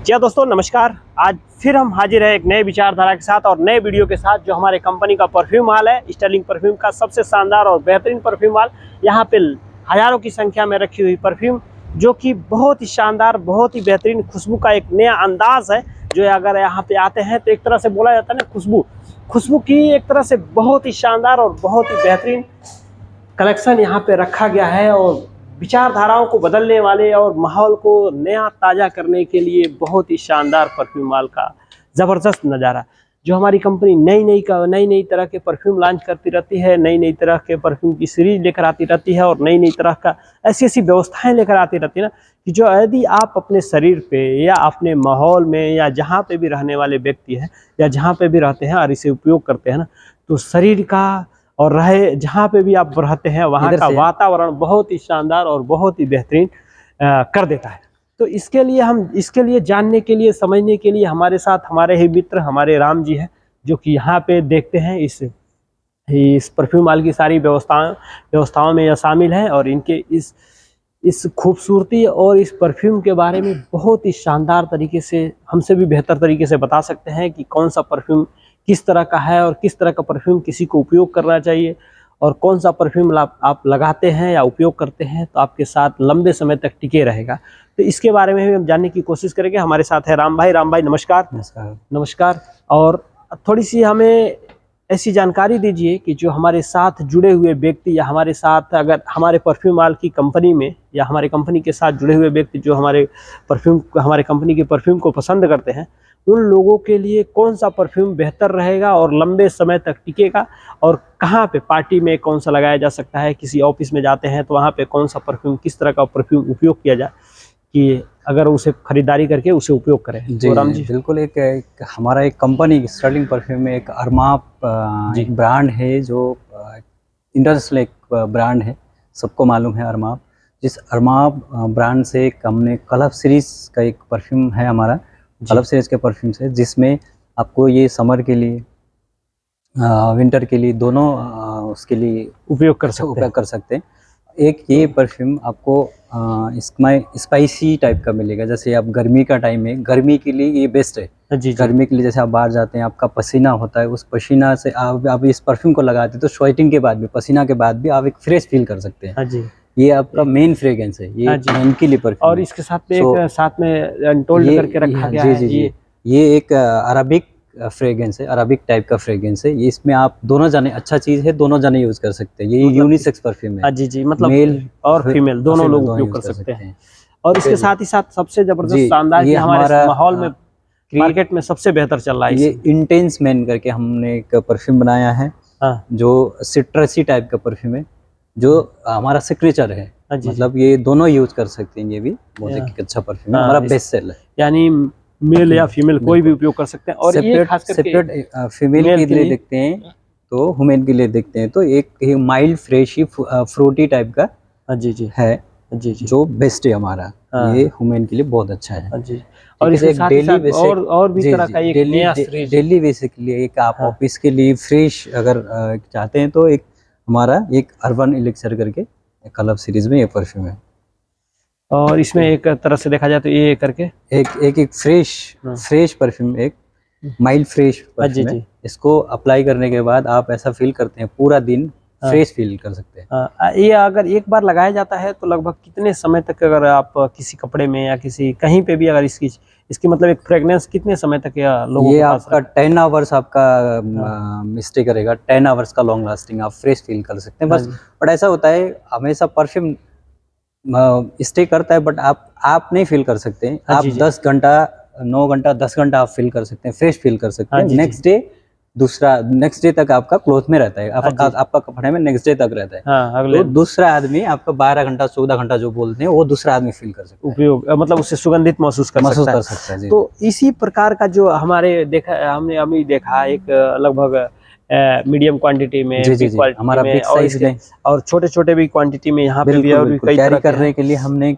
जी दोस्तों नमस्कार। आज फिर हम हाजिर है एक नए विचारधारा के साथ और नए वीडियो के साथ। जो हमारे कंपनी का परफ्यूम माल है, स्टर्लिंग परफ्यूम का सबसे शानदार और बेहतरीन परफ्यूम माल। यहाँ पे हज़ारों की संख्या में रखी हुई परफ्यूम, जो कि बहुत ही शानदार, बहुत ही बेहतरीन खुशबू का एक नया अंदाज है। जो अगर यहाँ पे आते हैं तो एक तरह से बोला जाता है ना, खुशबू की एक तरह से बहुत ही शानदार और बहुत ही बेहतरीन कलेक्शन यहाँ पे रखा गया है। और विचारधाराओं को बदलने वाले और माहौल को नया ताज़ा करने के लिए बहुत ही शानदार परफ्यूम माल का ज़बरदस्त नज़ारा। जो हमारी कंपनी नई नई तरह के परफ्यूम लॉन्च करती रहती है, नई नई तरह के परफ्यूम की सीरीज लेकर आती रहती है और नई नई तरह का ऐसी व्यवस्थाएं लेकर आती रहती है ना, कि जो यदि आप अपने शरीर पे या अपने माहौल में या जहाँ पे भी रहने वाले व्यक्ति हैं या जहाँ पे भी रहते हैं और इसे उपयोग करते हैं ना, तो शरीर का और रहे जहाँ पे भी आप रहते हैं वहाँ का वातावरण बहुत ही शानदार और बहुत ही बेहतरीन कर देता है। तो इसके लिए जानने के लिए, समझने के लिए हमारे साथ हमारे ही मित्र हमारे राम जी हैं, जो कि यहाँ पे देखते हैं इस परफ्यूम माल की सारी व्यवस्थाओं में यह शामिल हैं। और इनके इस खूबसूरती और इस परफ्यूम के बारे में बहुत ही शानदार तरीके से, हमसे भी बेहतर तरीके से बता सकते हैं कि कौन सा परफ्यूम किस तरह का है और किस तरह का परफ्यूम किसी को उपयोग करना चाहिए, और कौन सा परफ्यूम आप लगाते हैं या उपयोग करते हैं तो आपके साथ लंबे समय तक टिके रहेगा। तो इसके बारे में भी हम जानने की कोशिश करेंगे। हमारे साथ है राम भाई नमस्कार। नमस्कार। और थोड़ी सी हमें ऐसी जानकारी दीजिए कि जो हमारे साथ जुड़े हुए व्यक्ति या हमारे साथ अगर हमारे परफ्यूम माल की कंपनी में या हमारे कंपनी के साथ जुड़े हुए व्यक्ति जो हमारे कंपनी के परफ्यूम को पसंद करते हैं, उन लोगों के लिए कौन सा परफ्यूम बेहतर रहेगा और लंबे समय तक टिकेगा, और कहाँ पे पार्टी में कौन सा लगाया जा सकता है, किसी ऑफिस में जाते हैं तो वहाँ पे कौन सा परफ्यूम, किस तरह का परफ्यूम उपयोग किया जाए कि अगर उसे खरीदारी करके उसे उपयोग करें। जी, तो राम जी बिल्कुल। एक हमारा एक कंपनी स्टर्लिंग परफ्यूम में एक अरमाप एक ब्रांड है, जो इंटरनेशनल एक ब्रांड है, सबको मालूम है अरमाप। जिस अरमाप ब्रांड से हमने क्लब सीरीज का एक परफ्यूम है हमारा, क्लब सीरीज के परफ्यूम से, जिसमें आपको ये समर के लिए विंटर के लिए दोनों उसके लिए उपयोग कर सकते हैं। एक ये परफ्यूम आपको इसमें स्पाइसी टाइप का मिलेगा। जैसे आप गर्मी का टाइम है, गर्मी के लिए ये बेस्ट है। जी। गर्मी के लिए जैसे आप बाहर जाते हैं, आपका पसीना होता है, उस पसीना से आप इस परफ्यूम को लगाते हैं तो स्वेटिंग के बाद भी, पसीना के बाद भी आप एक फ्रेश फील कर सकते हैं। जी। ये आपका मेन फ्रेग्रेंस है, ये मेन के लिए परफ्यूम। और इसके साथ में साथ में अनटोल्ड करके रखा गया है। ये एक अरबिक फ्रेग्रेंस है, अरबिक टाइप का फ्रेग्रेंस है। ये इसमें आप दोनों जाने, अच्छा चीज है, दोनों जाने यूज कर सकते हैं। ये यूनिसेक्स परफ्यूम है। जी, मतलब मेल और फीमेल दोनों लोग उपयोग कर सकते हैं। और इसके साथ ही साथ सबसे जबरदस्त शानदार, ये हमारे माहौल में मार्केट में सबसे बेहतर चल रहा है, ये इंटेंस मैन करके हमने एक परफ्यूम बनाया है, जो सिट्रसी टाइप का परफ्यूम है, जो हमारा सिग्नेचर है। मतलब ये दोनों यूज कर सकते हैं। ये भी बहुत एक अच्छा परफ्यूम है, हमारा बेस्ट सेल है। यानी मेल या फीमेल कोई भी उपयोग कर सकते हैं। और ये खास करके सेपरेट फीमेल के लिए देखते हैं तो वुमेन के लिए देखते हैं तो एक माइल्ड फ्रेशी फ्रूटी टाइप का है, जो बेस्ट है हमारा। ये वुमेन के लिए बहुत अच्छा है। और इसके साथ ही और भी तरह का एक नया डेली बेसिस के लिए, एक आप ऑफिस के लिए फ्रेश अगर चाहते हैं तो एक हमारा एक अर्बन एलिक्सर करके क्लब सीरीज में ये परफ्यूम है। और इसमें एक तरह से देखा जाए तो ये करके एक फ्रेश परफ्यूम, एक माइल्ड फ्रेश परफ्यूम है। इसको अप्लाई करने के बाद आप ऐसा फील करते हैं, पूरा दिन फ्रेश फील कर सकते हैं। ये अगर एक बार लगाया जाता है तो लगभग कितने समय तक, अगर आप किसी कपड़े में या किसी कहीं पे भी अगर इसकी मतलब एक फ्रेग्रेंस कितने समय तक लोगों ये आपका 10 आवर्स आपका स्टे करेगा। 10 आवर्स का लॉन्ग लास्टिंग आप फ्रेश फील कर सकते हैं बस। बट ऐसा होता है हमेशा परफ्यूम स्टे करता है, बट आप नहीं फील कर सकते हैं। आप 10 घंटा 9 घंटा 10 घंटा आप फील कर सकते हैं, फ्रेश फील कर सकते हैं। नेक्स्ट डे तक आपका क्लोथ में रहता है, आपका कपड़े में नेक्स्ट डे तक रहता है। अगले दूसरा आदमी आपका 12 घंटा 14 घंटा जो बोलते हैं, वो दूसरा आदमी फील कर सकता है, उपयोग मतलब उससे सुगंधित महसूस कर सकता है। तो इसी प्रकार का जो हमने अभी देखा एक लगभग मीडियम क्वांटिटी में, हमारा बिग साइज में, और छोटे भी क्वांटिटी में यहाँ पे भी और भी कई कैरी करने के लिए हमने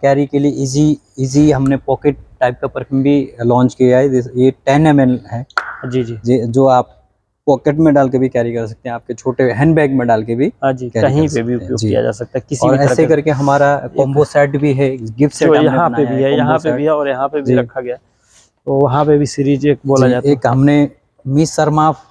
इजी हमने पॉकेट टाइप का परफ्यूम भी लॉन्च किया है। ये 10 ml है। जो आप पॉकेट में डाल के भी कैरी कर सकते हैं, आपके छोटे हैंडबैग में डाल के भी कहीं पे भी उपयोग किया जा सकता है किसी भी। और ऐसे करके हमारा कॉम्बो सेट भी है, गिफ्ट सेट यहाँ पे भी है और यहाँ पे भी रखा गया। तो वहाँ पे भी सीरीज एक बोला जी, जाता है। एक हमने मिस अरमाफ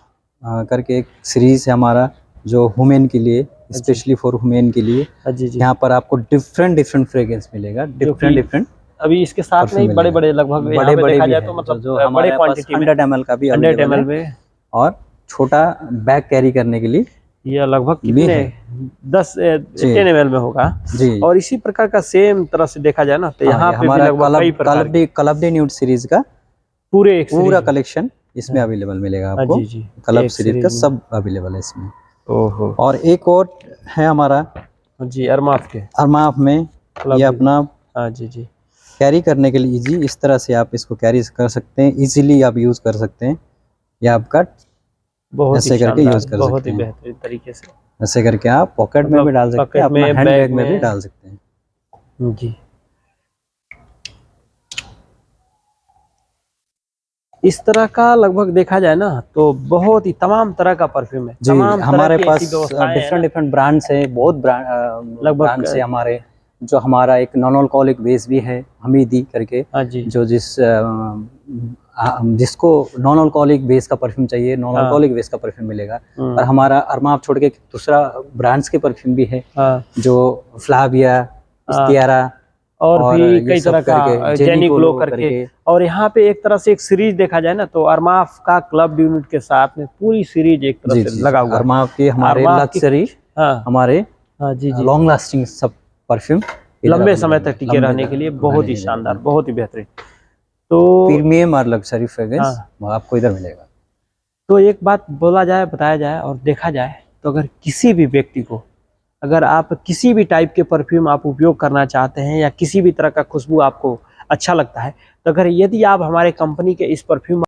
करके एक सीरीज है हमारा, जो वुमेन के लिए, स्पेशली फॉर वुमेन के लिए। जी जी। यहाँ पर आपको डिफरेंट डिफरेंट फ्रेग्रेंस मिलेगा, डिफरेंट डिफरेंट अभी इसके साथ में ही परफ्यूम बड़े मिलेगा। बड़े लगभग यहाँ बड़े पे बड़े देखा भी जाए है, तो जो मतलब जो बड़े हमारे पास क्वांटिटी में 100 ml का भी 100 अवेलेबल ml है, में। और छोटा बैग कैरी करने के लिए ये लगभग भी कितने है। 10 10 ml में होगा। जी और इसी प्रकार का सेम तरह से देखा जाए ना तो हाँ, यहाँ ये पे भी हमारा लगभग कई प्रकार के क्लब डे न्यूड सीरीज का पूरे एक पूरा सीरीज। कलेक्शन इसमें हाँ। अवेलेबल मिलेगा हाँ आपको। जी जी, क्लब एक सीरीज का सीरीज में। सब अवेलेबल है इसमें। ओहो। और एक और है हमारा जी अरमाफ के अरमाफ में, क्लब ये भी। अपना हाँ जी जी। कैरी करने के लिए इजी, इस तरह से आप इसको कैरी कर सकते हैं, इजीली आप यूज़ कर सकते हैं, या आपका बहुत ही ऐसे करके शानदार, यूज़ कर बहुत सकते ही हैं। बेहतरीन तरीके से। ऐसे करके आप पॉकेट में मतलब भी डाल सकते हैं, पॉकेट अपना में, हैंड बैग बैग में भी डाल सकते हैं। जी। इस तरह का लगभग देखा जाए ना तो बहुत ही तमाम तरह का परफ्यूम है, जी, तमाम तरह हमारे की पास ऐसी व्यवस्थाएं हैं डिफरेंट ना। डिफरेंट ब्रांड्स है, बहुत लगभग ब्रांड्स है हमारे। जो हमारा एक नॉन अल्कोहलिक बेस भी है, हमीदी करके, हाँ जी। जो जिसको नॉन अल्कोहलिक बेस का परफ्यूम चाहिए, नॉन हाँ। अल्कोहलिक बेस का परफ्यूम मिलेगा। हम्म। और हमारा अरमाफ छोड़ के दूसरा ब्रांड्स के परफ्यूम भी है, हाँ। जो फ्लाविया, हाँ। इस्तियारा और भी ये कई सब तरह का करके, जेनी ग्लो जेनिकोलो करके। और यहाँ पे एक तरह से एक सीरीज देखा जाए ना तो अरमाफ का क्लब यूनिट के साथ में पूरी सीरीज एक तरह जी से जी लगा जी, हुआ है। अरमाफ के हमारे अरमाफ की। लक्सरी, हाँ। हमारे हाँ जी जी। लॉन्ग लास्टिंग सब परफ्यूम लंबे समय तक टिके रहने के लिए बहुत ही शानदार, बहुत ही बेहतरीन। तो प्रीमियम और लग्जरी फ्रेग्रेंस हाँ, आपको इधर मिलेगा। तो एक बात बोला जाए, बताया जाए और देखा जाए तो अगर किसी भी व्यक्ति को, अगर आप किसी भी टाइप के परफ्यूम आप उपयोग करना चाहते हैं या किसी भी तरह का खुशबू आपको अच्छा लगता है, तो अगर यदि आप हमारे कंपनी के इस परफ्यूम